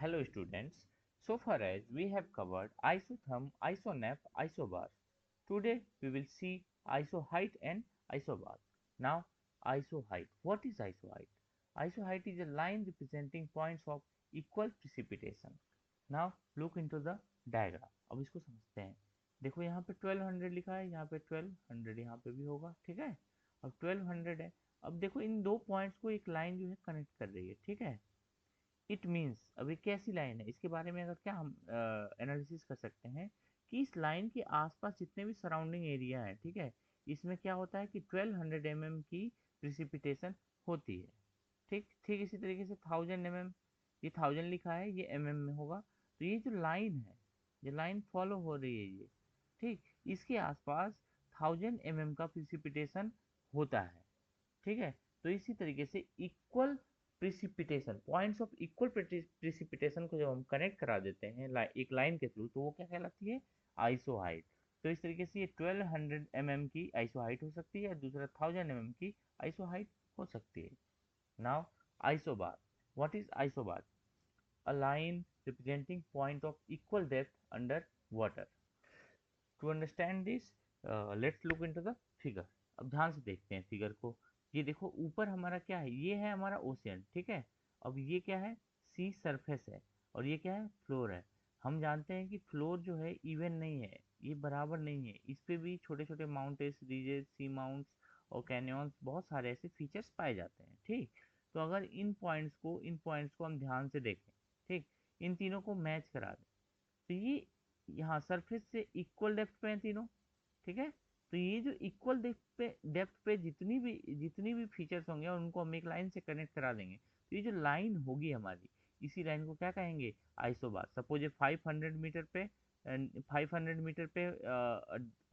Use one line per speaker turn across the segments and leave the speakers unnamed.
Hello students, so far as we have covered isotherm, isonap, isobar. Today we will see isoheight and isobar. Now isoheight. What is isoheight? Isoheight is a line representing points of equal precipitation. Now look into the diagram. अब इसको समझते हैं. देखो यहाँ पे 1200 लिखा है, यहाँ पे 1200 यहाँ पे भी होगा, ठीक है. अब 1200 है. अब देखो इन दो पॉइंट्स को एक लाइन जो है कनेक्ट कर रही है, ठीक है. इट मीन्स अब ये कैसी लाइन है, इसके बारे में अगर क्या हम एनालिसिस कर सकते हैं कि इस लाइन के आसपास जितने भी सराउंडिंग एरिया है, ठीक है, इसमें क्या होता है कि 1200 mm की प्रिसिपिटेशन होती है. ठीक ठीक इसी तरीके से 1000 mm, ये 1000 लिखा है, ये में होगा. तो ये जो लाइन है, ये लाइन फॉलो हो रही है ये, ठीक, इसके आसपास 1000 mm का प्रिसिपिटेशन होता है, ठीक है. तो इसी तरीके से equal precipitation, points of equal precipitation को जब हम कनेक्ट करा देते हैं एक लाइन के थ्रू, तो वो क्या कहलाती है, आइसो हाइट. तो इस तरीके से ये 1200 mm की आइसो हाइट हो सकती है, दूसरा 1000 mm की आइसो हाइट हो सकती है. Now isobar. What is isobar? A line representing point of equal depth under water. To understand this, let's look into the figure. अब ध्यान से देखते हैं फिगर को. ये देखो ऊपर हमारा क्या है, ये है हमारा ओशियन, ठीक है. अब ये क्या है, सी सरफेस है, और ये क्या है, फ्लोर है. हम जानते हैं कि फ्लोर जो है इवन नहीं है, ये बराबर नहीं है, इस पे भी छोटे छोटे माउंटेन्स, रीजेस, सी माउंट्स और कैनियंस, बहुत सारे ऐसे फीचर्स पाए जाते हैं, ठीक. तो अगर इन पॉइंट्स को हम ध्यान से देखें, ठीक, इन तीनों को मैच करा दें, तो ये यहाँ सरफेस से इक्वल डेप्थ पे हैं तीनों, ठीक है. तो ये जो इक्वल डेप्थ पे जितनी भी फीचर्स होंगे और उनको हम एक लाइन से कनेक्ट करा देंगे, तो ये जो लाइन होगी हमारी, इसी लाइन को क्या कहेंगे, आइसोबार. सपोज ये 500 मीटर पे, 500 मीटर पे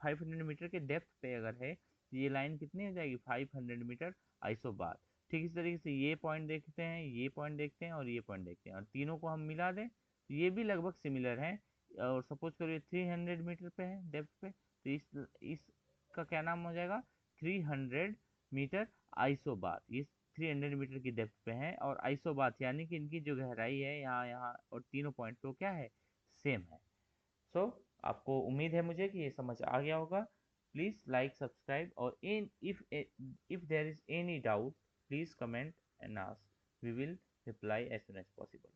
500 मीटर के डेप्थ पे अगर है, तो ये लाइन कितनी हो जाएगी, 500 मीटर आइसोबार. ठीक इस तरीके से ये पॉइंट देखते हैं, ये पॉइंट देखते हैं और ये पॉइंट देखते हैं, और तीनों को हम मिला दें तो ये भी लगभग सिमिलर है. और सपोज करिए 300 मीटर पे है डेप्थ पे, तो इसका क्या नाम हो जाएगा, 300 मीटर आइसोबार. ये 300 मीटर की डेप्थ पे है, और आइसोबार यानी कि इनकी जो गहराई है यहाँ यहाँ और तीनों पॉइंट पे वो क्या है, सेम है. सो आपको उम्मीद है मुझे कि ये समझ आ गया होगा. प्लीज लाइक, सब्सक्राइब, और इन if there is any doubt, please comment and ask. We will reply as soon as possible.